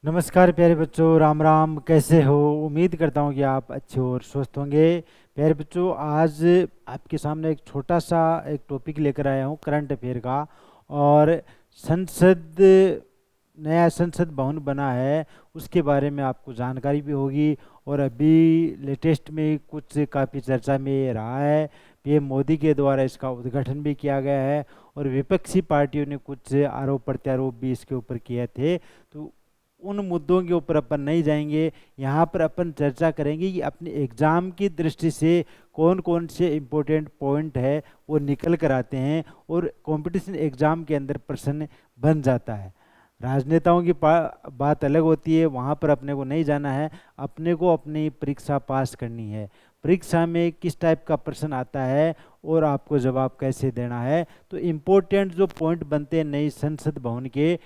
नमस्कार प्यारे बच्चों, राम राम। कैसे हो? उम्मीद करता हूँ कि आप अच्छे और स्वस्थ होंगे। प्यारे बच्चों, आज आपके सामने एक छोटा सा एक टॉपिक लेकर आया हूँ करंट अफेयर का। और संसद, नया संसद भवन बना है, उसके बारे में आपको जानकारी भी होगी। और अभी लेटेस्ट में कुछ काफ़ी चर्चा में रहा है। पीएम मोदी के द्वारा इसका उद्घाटन भी किया गया है और विपक्षी पार्टियों ने कुछ आरोप प्रत्यारोप भी इसके ऊपर किए थे। तो उन मुद्दों के ऊपर अपन नहीं जाएंगे। यहाँ पर अपन चर्चा करेंगे कि अपने एग्ज़ाम की दृष्टि से कौन कौन से इम्पोर्टेंट पॉइंट है वो निकल कर आते हैं और कंपटीशन एग्ज़ाम के अंदर प्रश्न बन जाता है। राजनेताओं की बात अलग होती है, वहाँ पर अपने को नहीं जाना है। अपने को अपनी परीक्षा पास करनी है। परीक्षा में किस टाइप का प्रश्न आता है और आपको जवाब कैसे देना है, तो इम्पोर्टेंट जो पॉइंट बनते हैं नई संसद भवन के,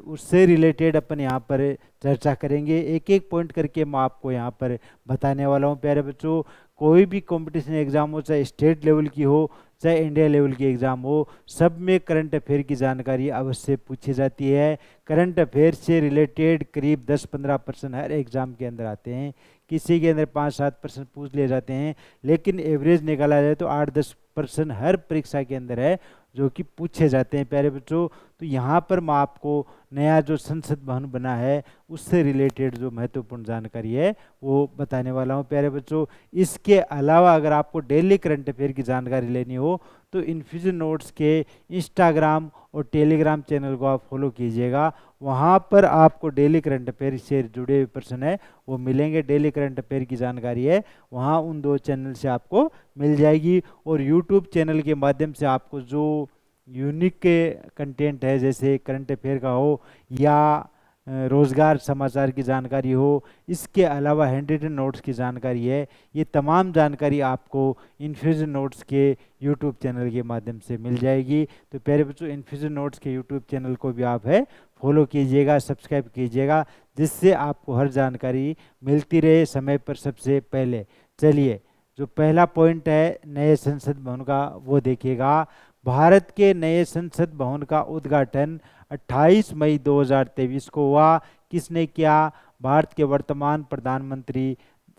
उससे रिलेटेड अपन यहाँ पर चर्चा करेंगे। एक एक पॉइंट करके मैं आपको यहाँ पर बताने वाला हूँ। प्यारे बच्चों, कोई भी कंपटीशन एग्जाम हो, चाहे स्टेट लेवल की हो चाहे इंडिया लेवल की एग्ज़ाम हो, सब में करंट अफेयर की जानकारी अवश्य पूछी जाती है। करंट अफेयर से रिलेटेड करीब 10-15% हर एग्ज़ाम के अंदर आते हैं। किसी के अंदर 5-7% पूछ लिए जाते हैं, लेकिन एवरेज निकाला जाए तो 8-10% हर परीक्षा के अंदर है जो कि पूछे जाते हैं। प्यारे बच्चों, तो यहाँ पर मैं आपको नया जो संसद भवन बना है उससे रिलेटेड जो महत्वपूर्ण जानकारी है वो बताने वाला हूँ। प्यारे बच्चों, इसके अलावा अगर आपको डेली करंट अफेयर की जानकारी लेनी हो तो इन्फ्यूजन नोट्स के इंस्टाग्राम और टेलीग्राम चैनल को आप फॉलो कीजिएगा। वहाँ पर आपको डेली करंट अफेयर से जुड़े हुए प्रश्न है वो मिलेंगे। डेली करंट अफेयर की जानकारी है वहाँ उन दो चैनल से आपको मिल जाएगी। और यूट्यूब चैनल के माध्यम से आपको जो यूनिक कंटेंट है, जैसे करंट अफेयर का हो या रोजगार समाचार की जानकारी हो, इसके अलावा हैंड रिटन नोट्स की जानकारी है, ये तमाम जानकारी आपको इन्फ्यूजन नोट्स के यूट्यूब चैनल के माध्यम से मिल जाएगी। तो प्यारे बच्चों, इन्फ्यूजन नोट्स के यूट्यूब चैनल को भी आप है फॉलो कीजिएगा, सब्सक्राइब कीजिएगा, जिससे आपको हर जानकारी मिलती रहे समय पर सबसे पहले। चलिए, जो पहला पॉइंट है नए संसद भवन का वो देखिएगा। भारत के नए संसद भवन का उद्घाटन 28 मई 2023 को हुआ। किसने किया? भारत के वर्तमान प्रधानमंत्री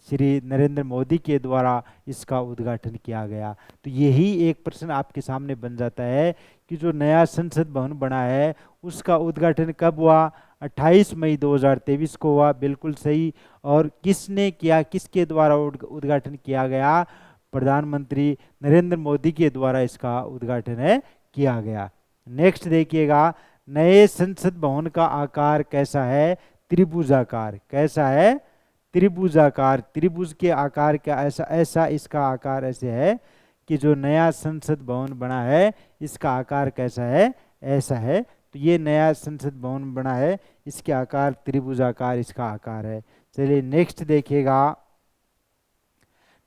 श्री नरेंद्र मोदी के द्वारा इसका उद्घाटन किया गया। तो यही एक प्रश्न आपके सामने बन जाता है कि जो नया संसद भवन बना है उसका उद्घाटन कब हुआ? 28 मई 2023 को हुआ, बिल्कुल सही। और किसने किया, किसके द्वारा उद्घाटन किया गया? प्रधानमंत्री नरेंद्र मोदी के द्वारा इसका उद्घाटन है किया गया। नेक्स्ट देखिएगा, नए संसद भवन का आकार कैसा है? त्रिभुजाकार। कैसा है? त्रिभुजाकार। त्रिभुज के आकार का ऐसा ऐसा इसका आकार ऐसे है कि जो नया संसद भवन बना है इसका आकार कैसा है? ऐसा है। तो ये नया संसद भवन बना है, इसके आकार त्रिभुजाकार इसका आकार है। चलिए नेक्स्ट देखिएगा,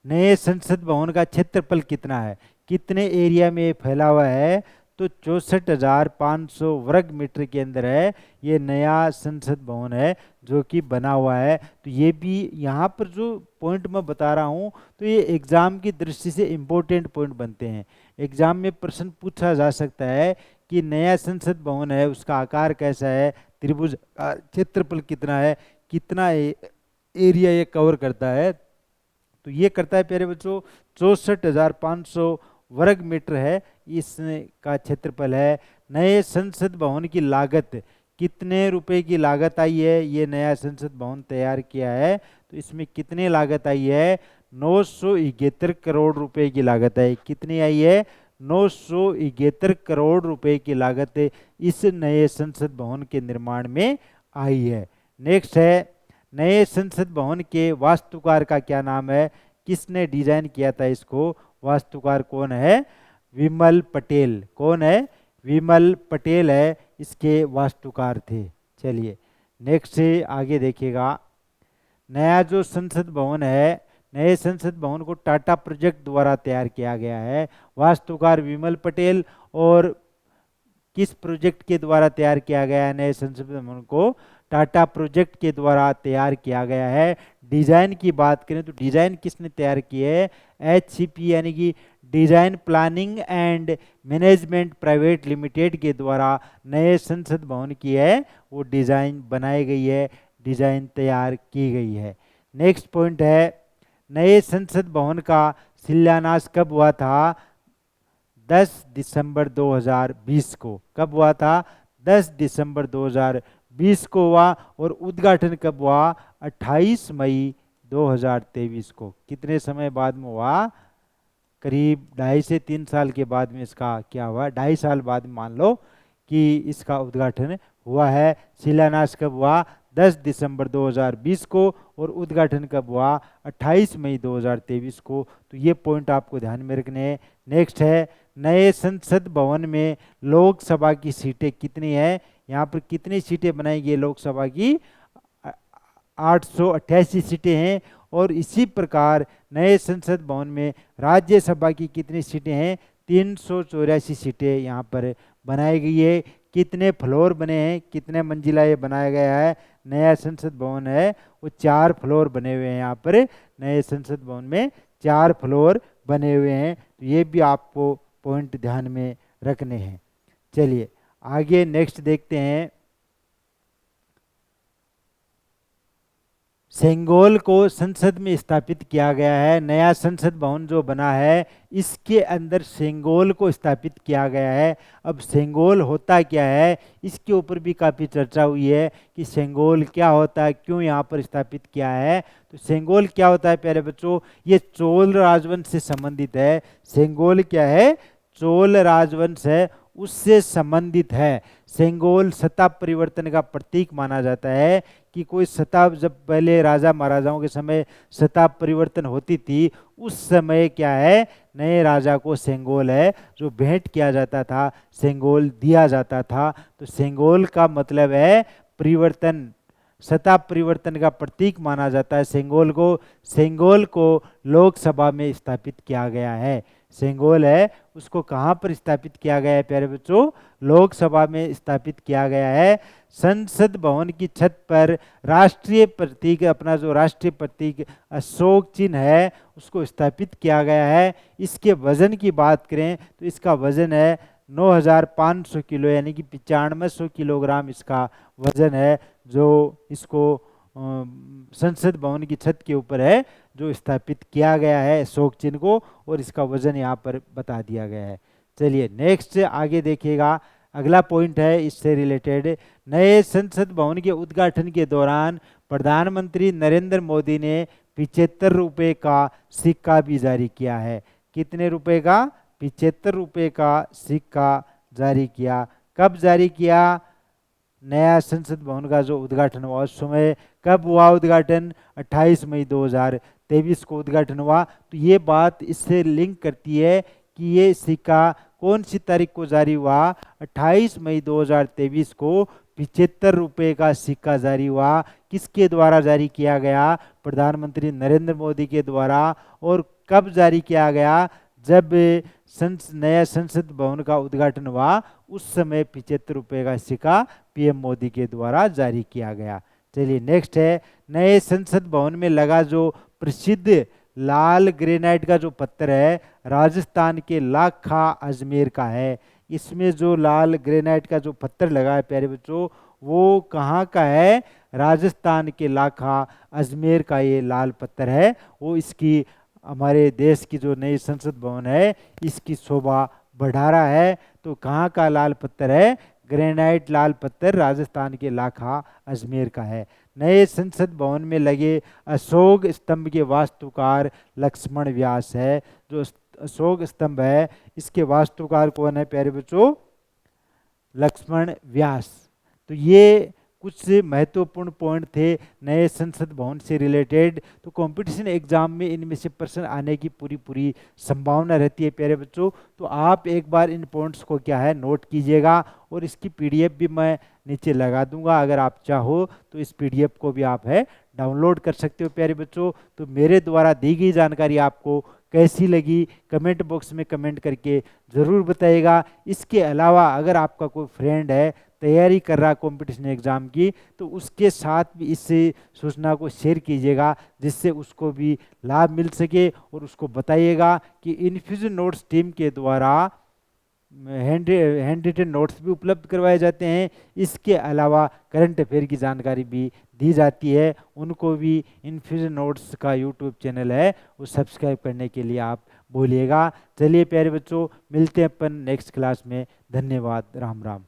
नए संसद भवन का क्षेत्रफल कितना है? कितने एरिया में फैला हुआ है? तो 64,500 वर्ग मीटर के अंदर है ये नया संसद भवन है जो कि बना हुआ है। तो ये भी यहाँ पर जो पॉइंट मैं बता रहा हूँ तो ये एग्जाम की दृष्टि से इम्पोर्टेंट पॉइंट बनते हैं। एग्जाम में प्रश्न पूछा जा सकता है कि नया संसद भवन है उसका आकार कैसा है, त्रिभुज क्षेत्रफल कितना है, कितना एरिया ये कवर करता है। तो ये करता है प्यारे बच्चों 64,500 वर्ग मीटर है इसका क्षेत्रफल है। नए संसद भवन की लागत, कितने रुपए की लागत आई है ये नया संसद भवन तैयार किया है? तो इसमें कितने लागत आई है? 971 करोड़ रुपए की लागत है। कितनी आई है? 971 करोड़ रुपए की लागत इस नए संसद भवन के निर्माण में आई है। नेक्स्ट है, नए संसद भवन के वास्तुकार का क्या नाम है? किसने डिजाइन किया था इसको? वास्तुकार कौन है? विमल पटेल। कौन है? विमल पटेल है इसके वास्तुकार थे। चलिए नेक्स्ट से आगे देखिएगा, नया जो संसद भवन है, नए संसद भवन को टाटा प्रोजेक्ट द्वारा तैयार किया गया है। वास्तुकार विमल पटेल। और किस प्रोजेक्ट के द्वारा तैयार किया गया है नए संसद भवन को? टाटा प्रोजेक्ट के द्वारा तैयार किया गया है। डिजाइन की बात करें तो डिजाइन किसने तैयार की है? HCP यानी कि design planning and management private limited के द्वारा नए संसद भवन की है वो डिजाइन बनाई गई है। डिजाइन तैयार की गई है। नेक्स्ट पॉइंट है, नए संसद भवन का शिलान्यास कब हुआ था? 10 दिसंबर 2020 को। कब हुआ था? 10 दिसंबर 2020 को हुआ। और उद्घाटन कब हुआ? 28 मई 2023 को। कितने समय बाद में हुआ? करीब 2.5 से 3 साल के बाद में इसका क्या हुआ? 2.5 साल बाद में मान लो कि इसका उद्घाटन हुआ है। शिलान्यास कब हुआ? 10 दिसंबर 2020 को। और उद्घाटन कब हुआ? 28 मई 2023 को। तो ये पॉइंट आपको ध्यान में रखने हैं। नेक्स्ट है, नए संसद भवन में लोकसभा की सीटें कितनी है? यहाँ पर कितनी सीटें बनाई गई लोकसभा की? 888 सीटें हैं। और इसी प्रकार नए संसद भवन में राज्यसभा की कितनी सीटें हैं? 384 सीटें यहाँ पर बनाई गई है। कितने फ्लोर बने हैं? कितने मंजिला ये बनाया गया है? नया संसद भवन है वो 4 फ्लोर बने हुए हैं। यहाँ पर नए संसद भवन में 4 फ्लोर बने हुए हैं। तो ये भी आपको पॉइंट ध्यान में रखने हैं। चलिए आगे नेक्स्ट देखते हैं। सेंगोल को संसद में स्थापित किया गया है। नया संसद भवन जो बना है इसके अंदर सेंगोल को स्थापित किया गया है। अब सेंगोल होता क्या है, इसके ऊपर भी काफ़ी चर्चा हुई है कि सेंगोल क्या होता है, क्यों यहाँ पर स्थापित किया है। तो सेंगोल क्या होता है प्यारे बच्चों? ये चोल राजवंश से संबंधित है। सेंगोल क्या है? चोल राजवंश है, उससे संबंधित है। सेंगोल सत्ता परिवर्तन का प्रतीक माना जाता है कि कोई सत्ता, जब पहले राजा महाराजाओं के समय सत्ता परिवर्तन होती थी उस समय क्या है, नए राजा को सेंगोल है जो भेंट किया जाता था, सेंगोल दिया जाता था। तो सेंगोल का मतलब है परिवर्तन, सत्ता परिवर्तन का प्रतीक माना जाता है सेंगोल को। सेंगोल को लोकसभा में स्थापित किया गया है। सेंगोल है उसको कहाँ पर स्थापित किया गया है प्यारे बच्चों? लोकसभा में स्थापित किया गया है। संसद भवन की छत पर राष्ट्रीय प्रतीक, अपना जो राष्ट्रीय प्रतीक अशोक चिन्ह है उसको स्थापित किया गया है। इसके वजन की बात करें तो इसका वजन है 9,500 किलो, यानी कि 9500 किलोग्राम इसका वजन है, जो इसको संसद भवन की छत के ऊपर है जो स्थापित किया गया है अशोक चिन्ह को, और इसका वजन यहाँ पर बता दिया गया है। चलिए नेक्स्ट आगे देखिएगा। अगला पॉइंट है इससे रिलेटेड, नए संसद भवन के उद्घाटन के दौरान प्रधानमंत्री नरेंद्र मोदी ने 75 रुपये का सिक्का भी जारी किया है। कितने रुपए का? 75 रुपये का सिक्का जारी किया। कब जारी किया? नया संसद भवन का जो उद्घाटन हुआ उस समय। कब हुआ उद्घाटन? 28 मई 2023 को उद्घाटन हुआ। तो ये बात इससे लिंक करती है कि ये सिक्का कौन सी तारीख को जारी हुआ? 28 मई 2023 को 75 रुपये का सिक्का जारी हुआ। किसके द्वारा जारी किया गया? प्रधानमंत्री नरेंद्र मोदी के द्वारा। और कब जारी किया गया? जब नया संसद भवन का उद्घाटन हुआ उस समय 75 रुपये का सिक्का पीएम मोदी के द्वारा जारी किया गया। चलिए नेक्स्ट है, नए संसद भवन में लगा जो प्रसिद्ध लाल ग्रेनाइट का जो पत्थर है राजस्थान के लाखा अजमेर का है। इसमें जो लाल ग्रेनाइट का जो पत्थर लगा है प्यारे बच्चों, वो कहाँ का है? राजस्थान के लाखा अजमेर का ये लाल पत्थर है। वो इसकी, हमारे देश की जो नई संसद भवन है इसकी शोभा बढ़ा रहा है। तो कहाँ का लाल पत्थर है? ग्रेनाइट लाल पत्थर राजस्थान के लाखा अजमेर का है। नए संसद भवन में लगे अशोक स्तंभ के वास्तुकार लक्ष्मण व्यास है। जो अशोक स्तंभ है इसके वास्तुकार कौन है प्यारे बच्चों? लक्ष्मण व्यास। तो ये कुछ महत्वपूर्ण पॉइंट थे नए संसद भवन से रिलेटेड। तो कंपटीशन एग्जाम में इनमें से प्रश्न आने की पूरी संभावना रहती है प्यारे बच्चों। तो आप एक बार इन पॉइंट्स को क्या है नोट कीजिएगा, और इसकी पीडीएफ भी मैं नीचे लगा दूंगा। अगर आप चाहो तो इस पीडीएफ को भी आप है डाउनलोड कर सकते हो प्यारे बच्चों। तो मेरे द्वारा दी गई जानकारी आपको कैसी लगी कमेंट बॉक्स में कमेंट करके ज़रूर बताइएगा। इसके अलावा अगर आपका कोई फ्रेंड है तैयारी कर रहा कंपटीशन एग्जाम की, तो उसके साथ भी इस सूचना को शेयर कीजिएगा जिससे उसको भी लाभ मिल सके। और उसको बताइएगा कि इन्फ्यूजन नोट्स टीम के द्वारा हैंड रिटन नोट्स भी उपलब्ध करवाए जाते हैं। इसके अलावा करंट अफेयर की जानकारी भी दी जाती है। उनको भी इन्फ्यूजन नोट्स का यूट्यूब चैनल है, वो सब्सक्राइब करने के लिए आप बोलिएगा। चलिए प्यारे बच्चों, मिलते हैं अपन नेक्स्ट क्लास में। धन्यवाद। राम राम।